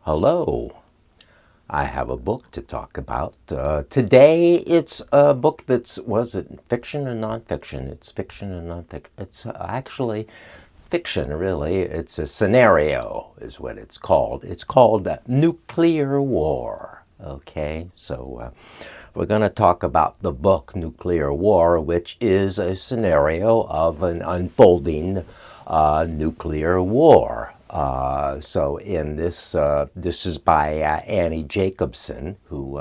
Hello. I have a book to talk about. Today it's a book was it fiction and nonfiction? It's fiction and nonfiction. It's actually fiction, really. It's a scenario, is what it's called. It's called Nuclear War. Okay, so we're going to talk about the book Nuclear War, which is a scenario of an unfolding nuclear war. So in this, this is by Annie Jacobsen, who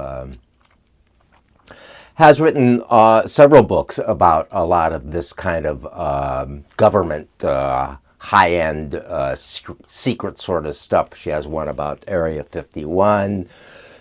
has written several books about a lot of this kind of government high-end secret sort of stuff. She has one about Area 51.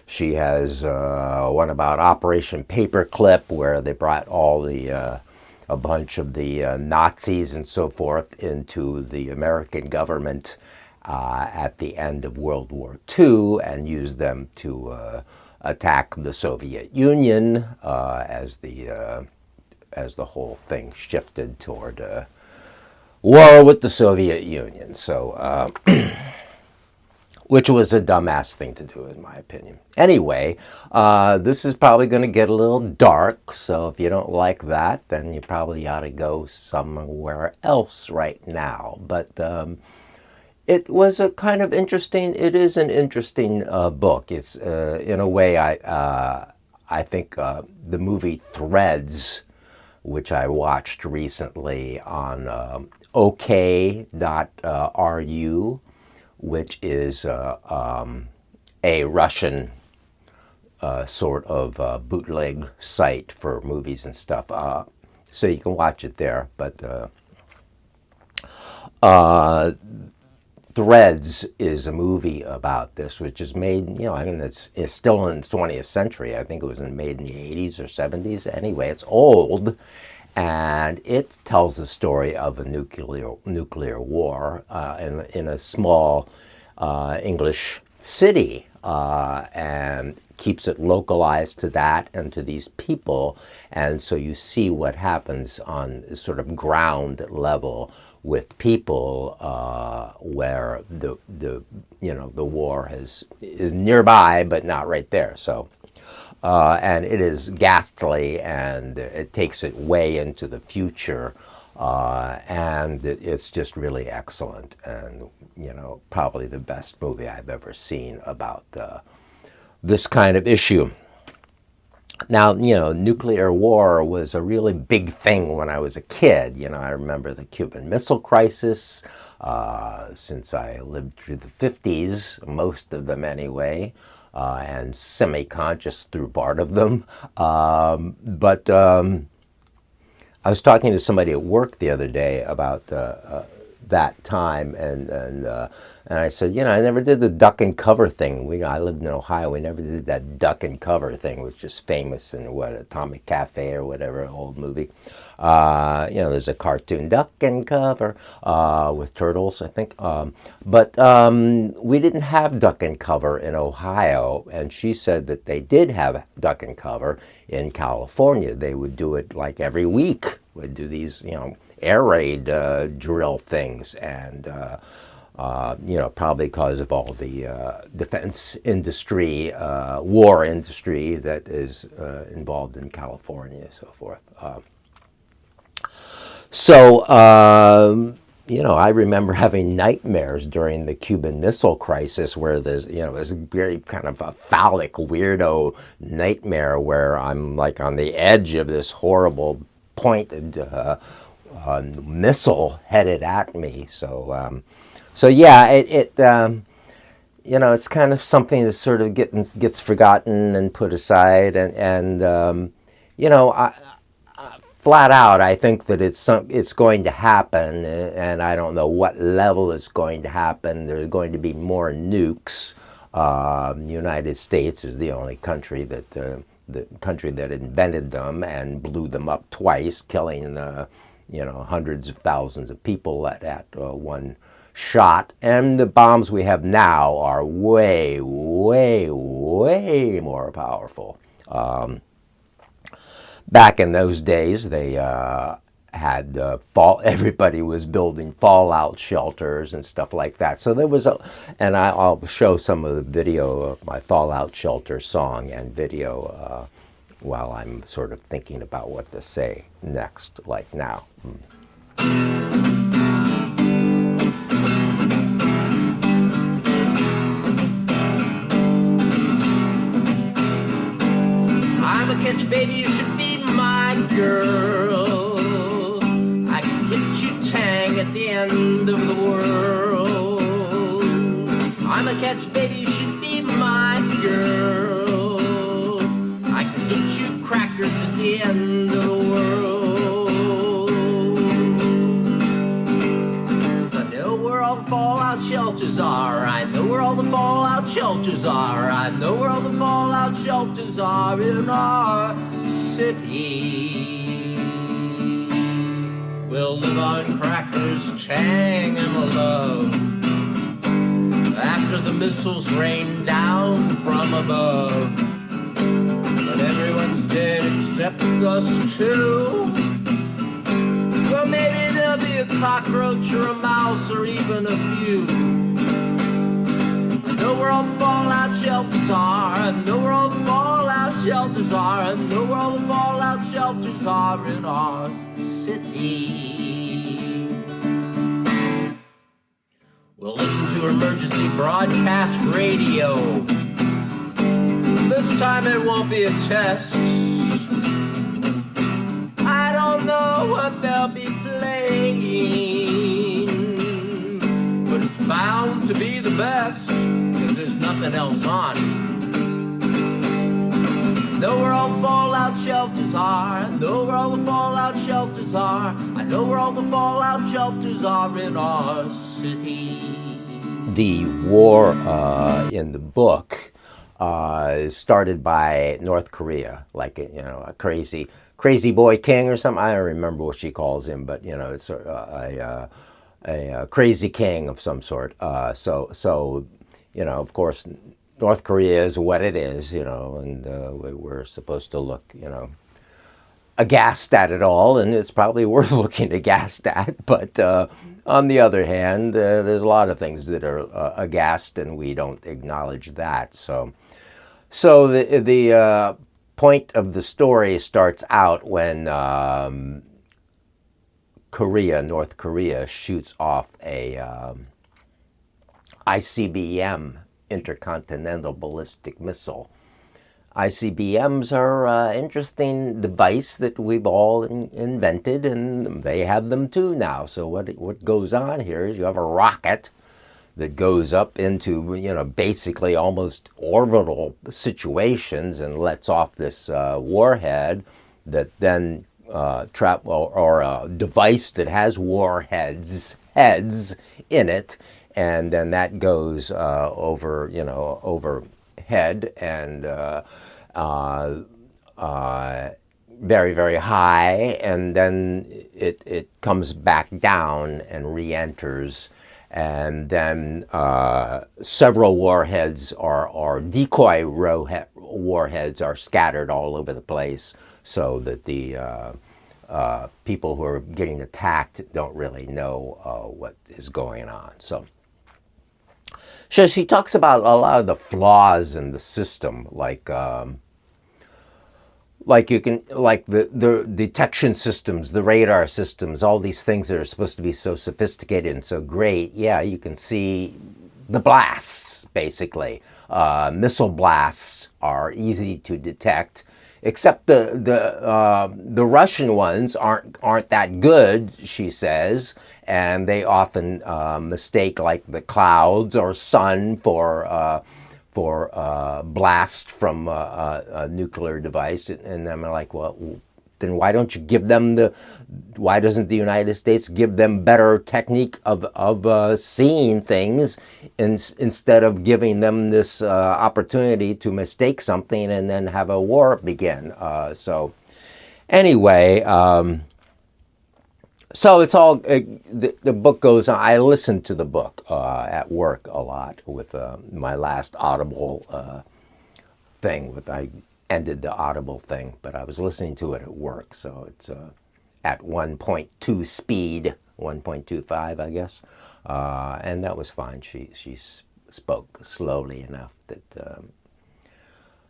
She has one about Operation Paperclip, where they brought all the a bunch of the Nazis and so forth into the American government at the end of World War II and used them to attack the Soviet Union as the whole thing shifted toward war with the Soviet Union. So, which was a dumbass thing to do, in my opinion. Anyway, this is probably going to get a little dark, so if you don't like that, then you probably ought to go somewhere else right now. But it was a kind of interesting, it is an interesting book. It's, in a way, I think the movie Threads, which I watched recently on OK.ru, which is a Russian sort of bootleg site for movies and stuff. So you can watch it there. But Threads is a movie about this, which is made, you know, I mean, it's still in the 20th century. I think it was made in the 80s or 70s. Anyway, it's old. And it tells the story of a nuclear war in a small English city, and keeps it localized to that and to these people. And so you see what happens on sort of ground level with people where the war is nearby but not right there. So. And it is ghastly, and it takes it way into the future, and it's just really excellent, and probably the best movie I've ever seen about this kind of issue. Now, nuclear war was a really big thing when I was a kid. I remember the Cuban Missile Crisis, since I lived through the 50s, most of them anyway. And semi-conscious through part of them. But I was talking to somebody at work the other day about that time, and I said, I never did the duck and cover thing. I lived in Ohio. We never did that duck and cover thing, which is famous in Atomic Cafe or whatever, old movie. There's a cartoon duck and cover with turtles, I think. But we didn't have duck and cover in Ohio, and she said that they did have duck and cover in California. They would do it like every week. Would do these, air raid drill things, and probably because of all the defense industry, war industry that is involved in California and so forth. I remember having nightmares during the Cuban Missile Crisis where there's, this very kind of a phallic, weirdo nightmare where I'm like on the edge of this horrible pointed missile headed at me. So yeah, it's kind of something that sort of gets forgotten and put aside, and flat out, I think that it's going to happen, and I don't know what level it's going to happen. There's going to be more nukes. The United States is the only country that invented them and blew them up twice, killing hundreds of thousands of people at one shot. And the bombs we have now are way, way, way more powerful. Back in those days, they had everybody was building fallout shelters and stuff like that. So there was and I'll show some of the video of my fallout shelter song and video while I'm sort of thinking about what to say next, like now. I'm a catch baby, you should be my girl. I can get you tang at the end of the world. I'm a catch baby, you should be my girl. I can get you crackers at the end of the world. 'Cause I know where all the fallout shelters are. I know where all the fallout shelters are. I know where all the fallout shelters are in our city. We'll live on crackers, tang, and love. After the missiles rain down from above. But everyone's dead except us two. Well, maybe there'll be a cockroach or a mouse or even a few. I know where all the fallout shelters are. I know where all the fallout shelters are. I know where all the fallout shelters are in our city. We'll listen to emergency broadcast radio. This time it won't be a test. I don't know what they'll be playing, but it's bound to be the best, 'cause there's nothing else on. Know where all the fallout shelters are. I know where all the fallout shelters are. I know where all the fallout shelters are in our city. The war in the book is started by North Korea, like a crazy boy king or something. I don't remember what she calls him, but it's a crazy king of some sort. So of course, North Korea is what it is, and we're supposed to look, aghast at it all, and it's probably worth looking aghast at. But on the other hand, there's a lot of things that are aghast, and we don't acknowledge that. So the point of the story starts out when North Korea, shoots off a ICBM, intercontinental ballistic missile. ICBMs are an interesting device that we've all invented, and they have them too now. So what goes on here is you have a rocket that goes up into basically almost orbital situations and lets off this warhead that then or a device that has heads in it, and then that goes overhead and very, very high, and then it comes back down and re-enters, and then several warheads or decoy warheads are scattered all over the place, so that the people who are getting attacked don't really know what is going on. So she talks about a lot of the flaws in the system, like the detection systems, the radar systems, all these things that are supposed to be so sophisticated and so great. Yeah, you can see the blasts, basically. Missile blasts are easy to detect, except the Russian ones aren't that good, she says, and they often mistake like the clouds or sun for blast from a nuclear device, and I'm like, well, then why doesn't the United States give them better technique of seeing things instead of giving them this opportunity to mistake something and then have a war begin? So anyway, so it's all, the book goes on. I listened to the book at work a lot with my last Audible thing. I ended the Audible thing, but I was listening to it at work. So at 1.2 speed, 1.25, I guess, and that was fine. She spoke slowly enough that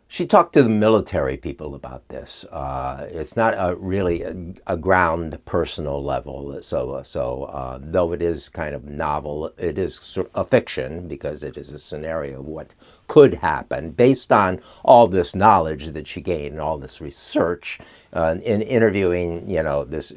she talked to the military people about this. It's not really a ground personal level. So though it is kind of novel, it is a fiction because it is a scenario of what could happen based on all this knowledge that she gained and all this research in interviewing, this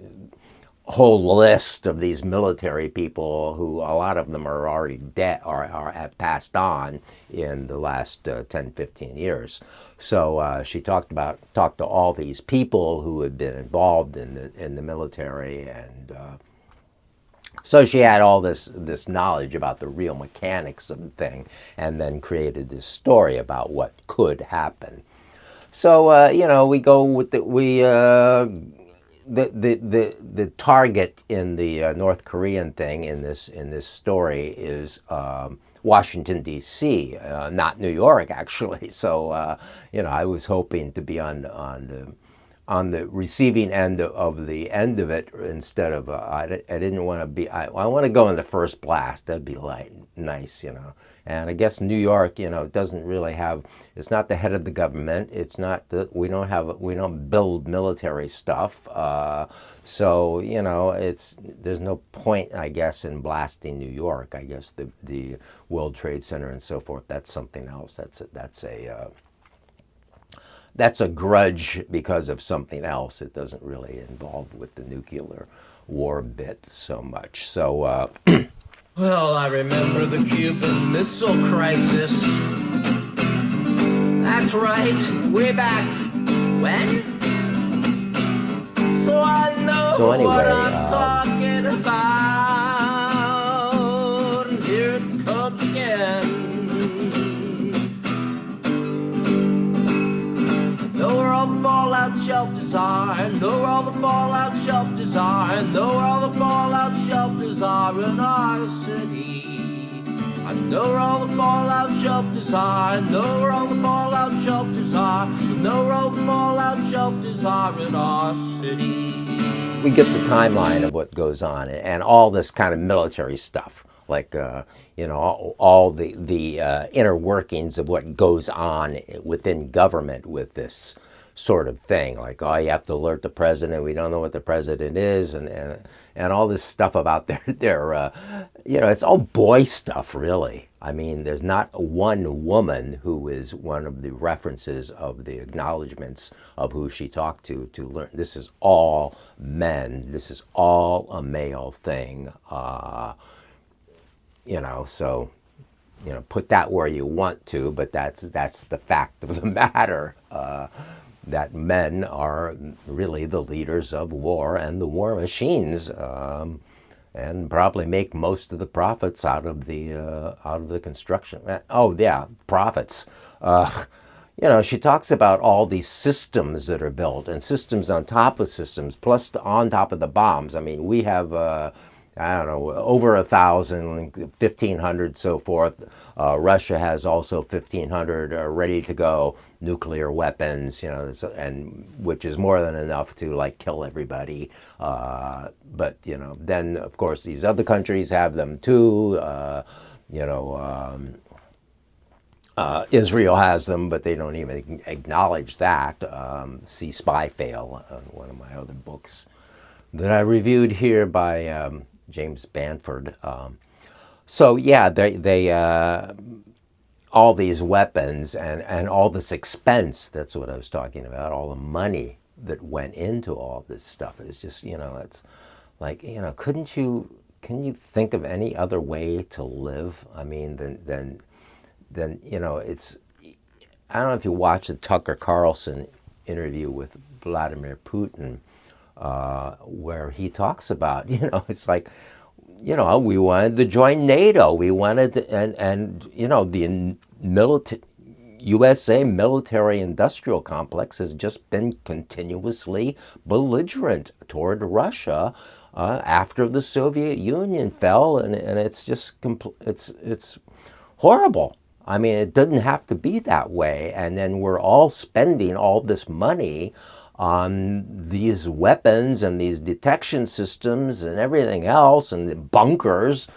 whole list of these military people who a lot of them are already dead or have passed on in the last 10, 15 years. So she talked to all these people who had been involved in the military, and so she had all this knowledge about the real mechanics of the thing, and then created this story about what could happen. So we go with the target in the North Korean thing in this story is Washington D.C., not New York actually. So I was hoping to be on the receiving end of it instead of I didn't want to be. I want to go in the first blast. That'd be nice. And I guess New York, doesn't really have. It's not the head of the government. It's not we don't build military stuff. So there's no point, I guess, in blasting New York. I guess the World Trade Center and so forth. That's something else. That's a grudge because of something else. It doesn't really involve with the nuclear war bit so much. So. Well, I remember the Cuban Missile Crisis. That's right, way back when. So I know anyway, what I'm talking about. And here it comes again. Know where all the fallout shelters are. Know where all the fallout shelters are. Know where all the fallout shelters are in our city. I know where all the fallout shelters are. Know where all the fallout shelters are. Know where all the fallout shelters are in our city. We get the timeline of what goes on and all this kind of military stuff, like all the inner workings of what goes on within government with this sort of thing. Like, you have to alert the president. We don't know what the president is, and all this stuff about their it's all boy stuff, really. I mean, there's not one woman who is one of the references of the acknowledgments of who she talked to learn. This is all men. This is all a male thing. So, put that where you want to, but that's the fact of the matter. That men are really the leaders of war and the war machines, and probably make most of the profits out of the construction. Oh yeah, profits. She talks about all these systems that are built and systems on top of systems, plus on top of the bombs. I mean, we have over 1,000, 1,500, so forth. Russia has also 1,500 ready to go nuclear weapons, and which is more than enough to kill everybody. But then of course these other countries have them too. Israel has them, but they don't even acknowledge that. See Spy Fail, one of my other books that I reviewed here by James Banford. So yeah, they all these weapons and all this expense, that's what I was talking about, all the money that went into all this stuff is just, it's like, can you think of any other way to live? I mean, than it's, I don't know if you watch the Tucker Carlson interview with Vladimir Putin, where he talks about, it's like, we wanted to join NATO. We wanted to, and the USA military-industrial complex has just been continuously belligerent toward Russia after the Soviet Union fell, and it's just it's horrible. I mean, it didn't have to be that way, and then we're all spending all this money on these weapons and these detection systems and everything else, and the bunkers.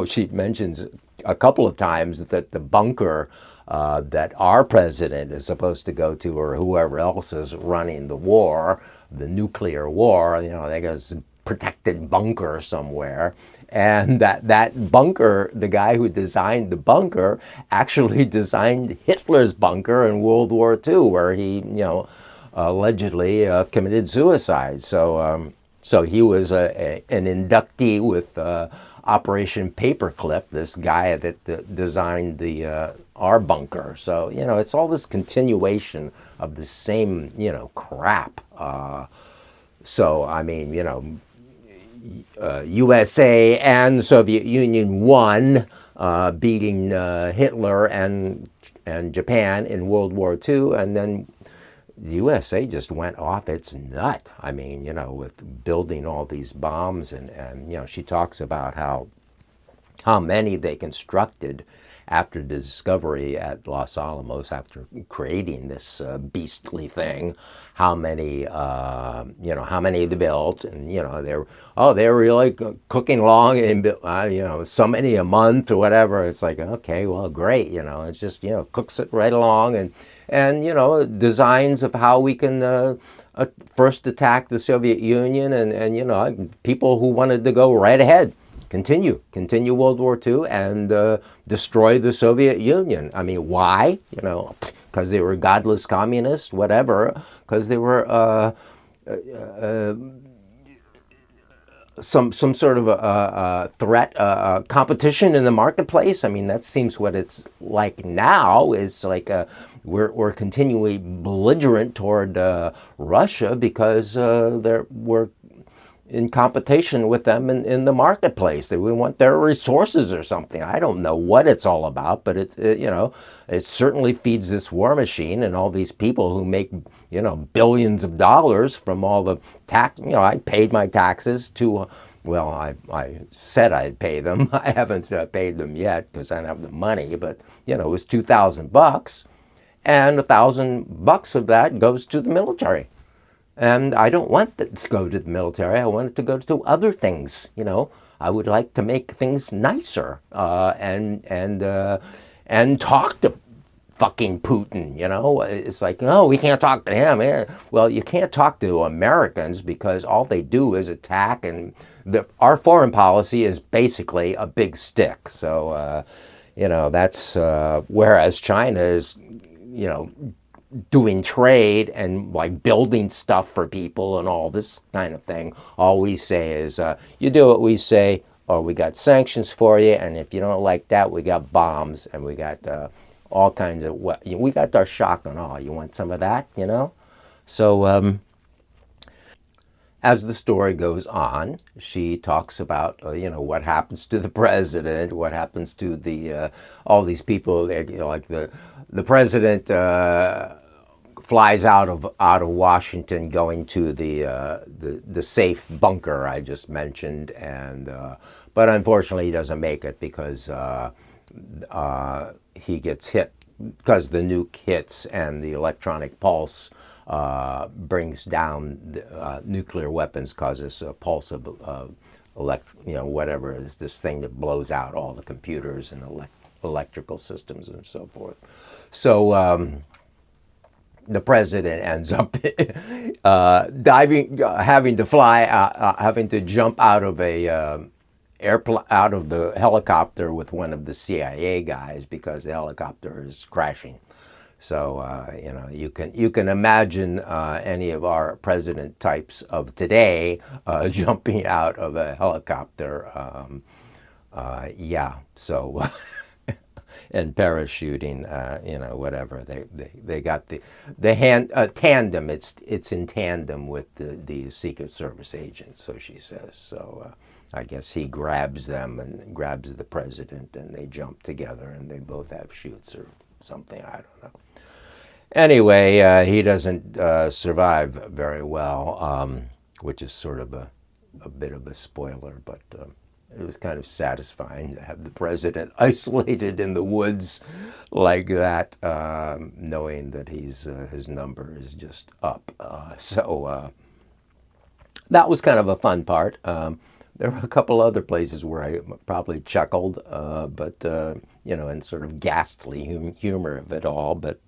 She mentions a couple of times that the bunker that our president is supposed to go to, or whoever else is running the war, the nuclear war, they got a protected bunker somewhere. And that bunker, the guy who designed the bunker actually designed Hitler's bunker in World War II, where he, allegedly committed suicide. So he was an inductee with Operation Paperclip, this guy that designed the our bunker. So it's all this continuation of the same crap. So I mean USA and the Soviet Union won, beating Hitler and Japan in World War II, and then the USA just went off its nut. I mean, with building all these bombs, and she talks about how many they constructed after the discovery at Los Alamos, after creating this beastly thing. How many they built, and they're really cooking along, and so many a month or whatever. It's like, okay, well, great, it's just cooks it right along, and designs of how we can first attack the Soviet Union, and people who wanted to go right ahead. Continue World War II and destroy the Soviet Union. I mean, why? Because they were godless communists, whatever. Because they were some sort of a threat, competition in the marketplace. I mean, that seems what it's like now. Is like we're continually belligerent toward Russia because we're in competition with them in the marketplace. They would want their resources or something. I don't know what it's all about, but it certainly feeds this war machine and all these people who make billions of dollars from all the tax. I paid my taxes to. Well, I said I'd pay them. I haven't paid them yet because I don't have the money. But it was $2,000, and $1,000 of that goes to the military. And I don't want it to go to the military. I want it to go to other things. I would like to make things nicer, and talk to fucking Putin. It's like, no, we can't talk to him. Well, you can't talk to Americans because all they do is attack, and our foreign policy is basically a big stick. So that's whereas China is doing trade and like building stuff for people and all this kind of thing. All we say is, you do what we say, or we got sanctions for you, and if you don't like that, we got bombs, and we got all kinds of we got our shock and awe. You want some of that, So as the story goes on, she talks about what happens to the president, what happens to the all these people. Like the president flies out of Washington, going to the safe bunker I just mentioned, and but unfortunately he doesn't make it because he gets hit because the nuke hits and the electronic pulse brings down the, nuclear weapons, causes a pulse of whatever is this thing that blows out all the computers and electrical systems and so forth. So the president ends up having to jump out of out of the helicopter with one of the CIA guys because the helicopter is crashing. So you can imagine any of our president types of today jumping out of a helicopter. So. And parachuting, whatever they got the hand tandem. It's in tandem with the Secret Service agents, so she says. So I guess he grabs them and grabs the president, and they jump together, and they both have chutes or something. I don't know. Anyway, he doesn't survive very well, which is sort of a bit of a spoiler, but It was kind of satisfying to have the president isolated in the woods like that, knowing that his number is just up. So that was kind of a fun part. There were a couple other places where I probably chuckled, but and sort of ghastly humor of it all. But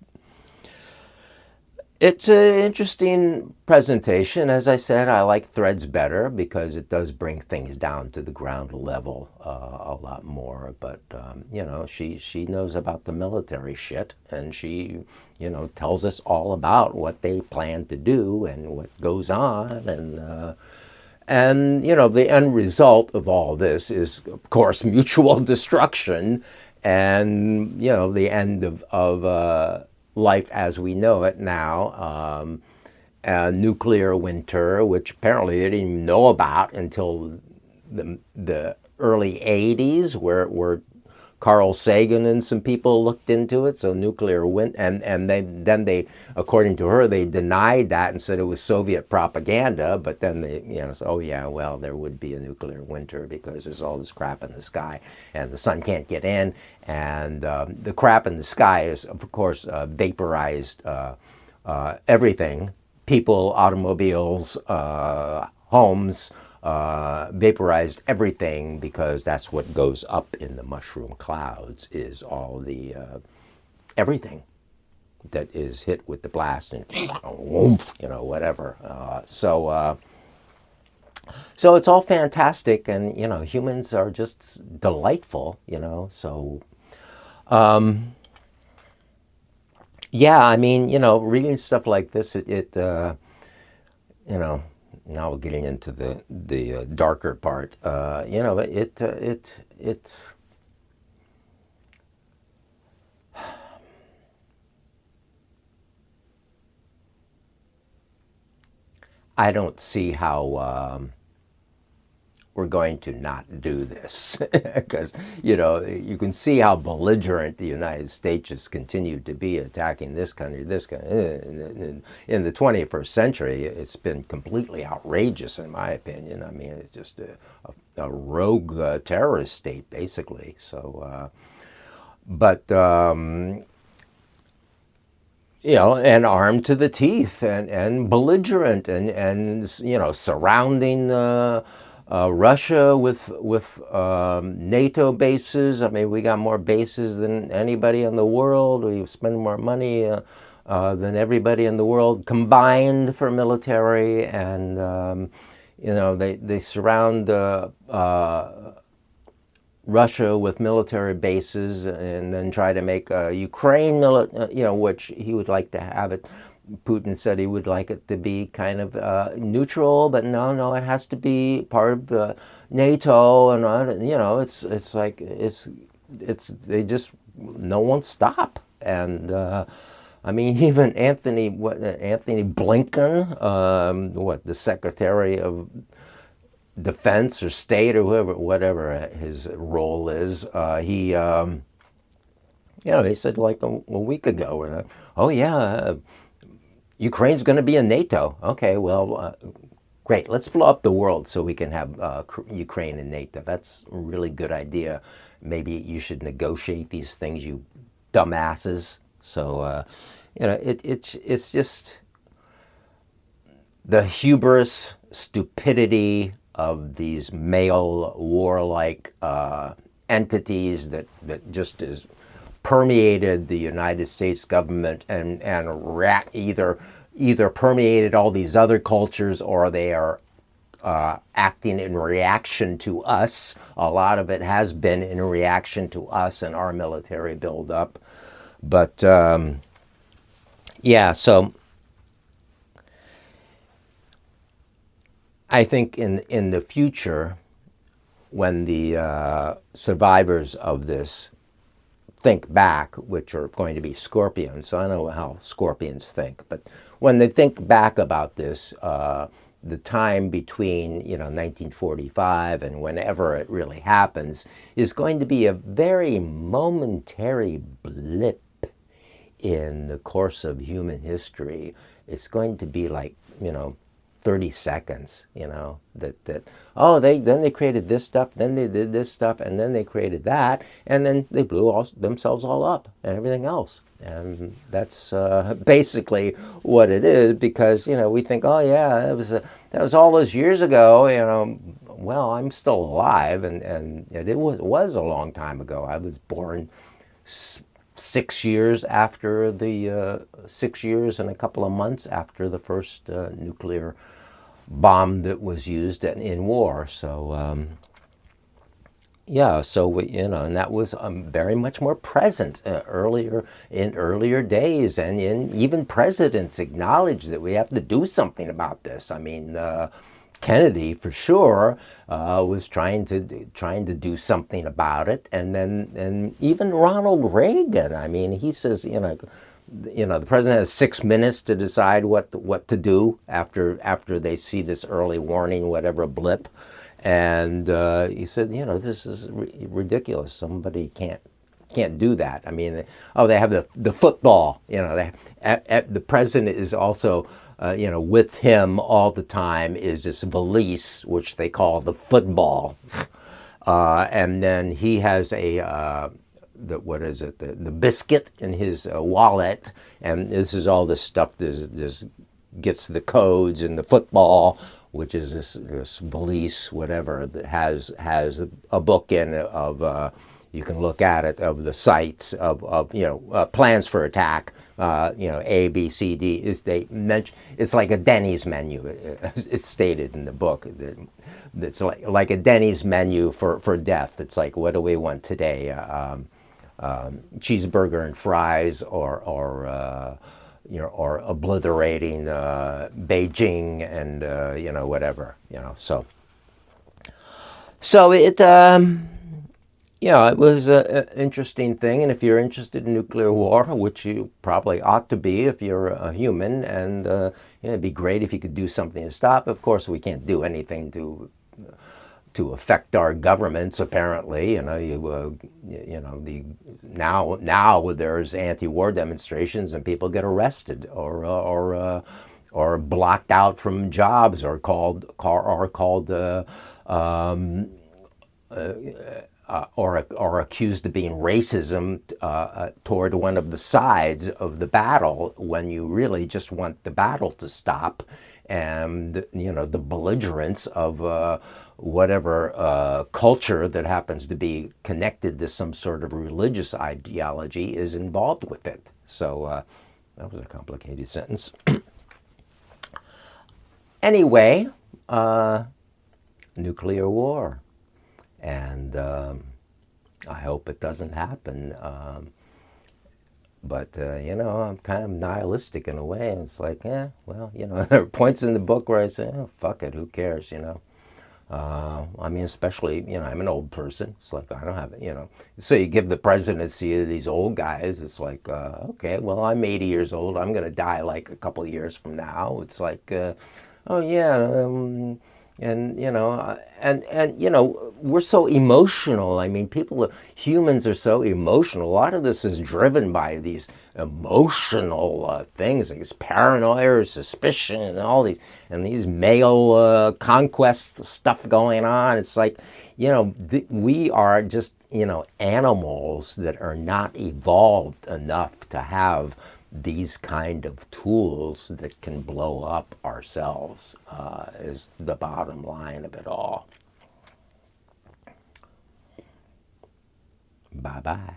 it's an interesting presentation. As I said, I like Threads better because it does bring things down to the ground level a lot more. But she knows about the military shit, and she tells us all about what they plan to do and what goes on, and the end result of all this is, of course, mutual destruction, and the end of life as we know it now. A nuclear winter, which apparently they didn't even know about until the early 80s, where Carl Sagan and some people looked into it. So nuclear winter, and they, according to her, they denied that and said it was Soviet propaganda. But then they, said, oh yeah, well, there would be a nuclear winter because there's all this crap in the sky and the sun can't get in, and the crap in the sky is, of course, vaporized everything: people, automobiles, homes. Vaporized everything, because that's what goes up in the mushroom clouds, is all the everything that is hit with the blast and whatever. So it's all fantastic, and humans are just delightful. So yeah, I mean, reading stuff like this, it now we're getting into the darker part. It's I don't see how we're going to not do this, because you can see how belligerent the United States has continued to be, attacking this country. In the 21st century, it's been completely outrageous, in my opinion. I mean, it's just a rogue terrorist state, basically. So, and armed to the teeth, and belligerent, and surrounding Russia with NATO bases. I mean, we got more bases than anybody in the world. We spend more money than everybody in the world combined for military, and they surround Russia with military bases, and then try to make Ukraine, which he would like to have it. Putin said he would like it to be kind of neutral, but no, it has to be part of the NATO, and it's like they just no one stop. And I mean, even Anthony Blinken, the Secretary of Defense or State or whatever his role is, he said like a week ago, oh yeah. Ukraine's going to be in NATO. Okay, well, great. Let's blow up the world so we can have Ukraine in NATO. That's a really good idea. Maybe you should negotiate these things, you dumbasses. So, it's just the hubris, stupidity of these male warlike entities that just is permeated the United States government, and either permeated all these other cultures, or they are acting in reaction to us. A lot of it has been in reaction to us and our military buildup. But so I think in the future, when the survivors of this think back, which are going to be scorpions. So I don't know how scorpions think, but when they think back about this, the time between 1945 and whenever it really happens is going to be a very momentary blip in the course of human history. It's going to be like 30 seconds, you know, that oh, then they created this stuff, then they did this stuff, and then they created that, and then they blew themselves all up and everything else. And that's basically what it is, because, you know, we think, oh yeah, that was all those years ago, you know. Well, I'm still alive, and it was a long time ago. I was born 6 years after the 6 years and a couple of months after the first nuclear bomb that was used in war. So yeah, so you know, and that was very much more present earlier days, and even presidents acknowledged that we have to do something about this. I mean, Kennedy for sure was trying to do something about it, and even Ronald Reagan. I mean, he says, you know, the president has 6 minutes to decide what to do after they see this early warning, whatever blip. And he said, you know, this is ridiculous. Somebody can't do that. I mean, they have the football. You know, the president is also, you know, with him all the time is this valise, which they call the football. And then he has the biscuit in his wallet, and this is all this stuff. This gets the codes in the football, which is this valise, whatever, that has a book in it of you can look at it, of the sites of you know, plans for attack, you know, A, B, C, D. It's like a Denny's menu. It's stated in the book that it's like a Denny's menu for death. It's like, what do we want today? Cheeseburger and fries, or you know, or obliterating Beijing and you know, whatever, you know. So it yeah, it was an interesting thing. And if you're interested in nuclear war, which you probably ought to be if you're a human, and you know, it'd be great if you could do something to stop. Of course, we can't do anything to affect our governments. Apparently, you know, you know, now there's anti-war demonstrations and people get arrested or blocked out from jobs, or called or accused of being racism toward one of the sides of the battle, when you really just want the battle to stop, and you know, the belligerence of whatever culture that happens to be connected to some sort of religious ideology is involved with it. So that was a complicated sentence. Anyway, nuclear war. And I hope it doesn't happen. But you know, I'm kind of nihilistic in a way. And it's like, well, you know, there are points in the book where I say, oh, fuck it, who cares, you know? I mean, especially, you know, I'm an old person. It's like, I don't have it, you know. So you give the presidency to these old guys. It's like, okay, well, I'm 80 years old. I'm going to die like a couple of years from now. It's like, oh, yeah, and you know, and you know, we're so emotional. I mean, humans are so emotional. A lot of this is driven by these emotional things, like this paranoia or suspicion, and all these male conquest stuff going on. It's like, you know, we are just, you know, animals that are not evolved enough to have these kind of tools that can blow up ourselves, is the bottom line of it all. Bye-bye.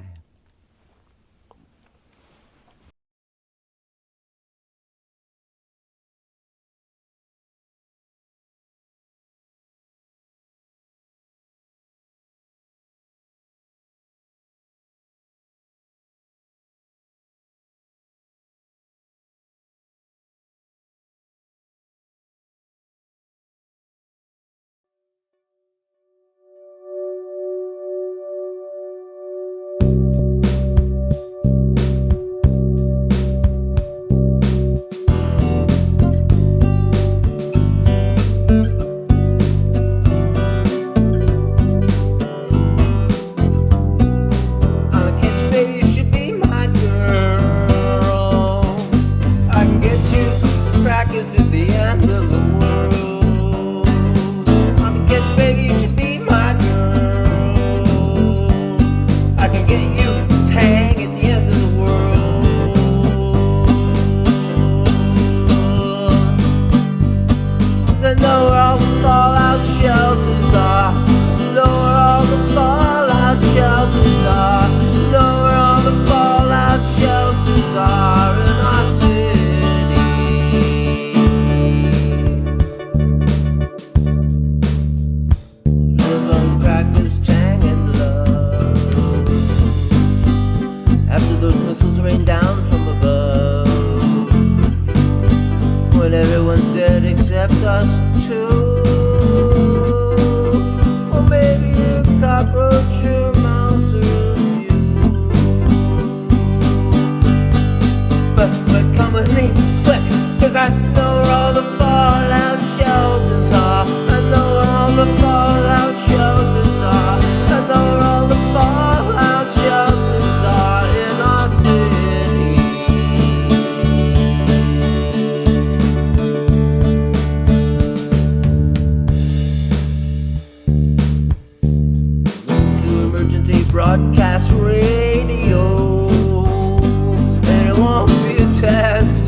bombs rain down from above, when everyone's dead except us two. Or maybe a cockroach or a mouse or a few. But come with me, quick, 'cause I know where all the fallout shelters are. I know where all the fallout shelters are. I know where all the fallout shelters are in our city. Listen to emergency broadcast radio, and it won't be a test.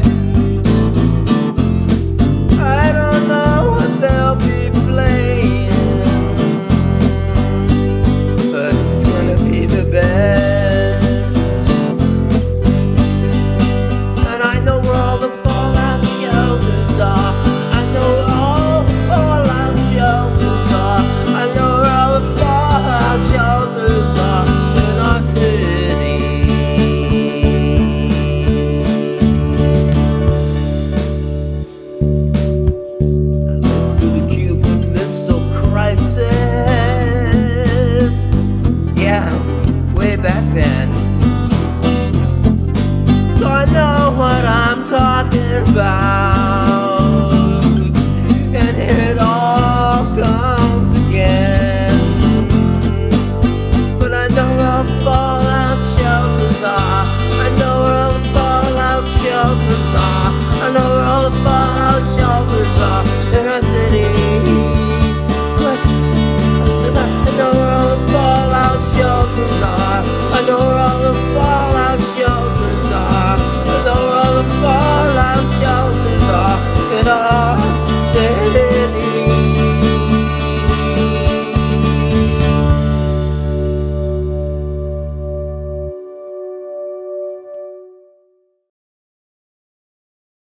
I don't know what they'll be playing, but it's gonna be the best. And I know where all the fallout shelters are. I know where all the fallout shelters are. I know where all the fallout shelters are in our city. I lived through the Cuban Missile Crisis, yeah, way back then. So I know what I'm talking about.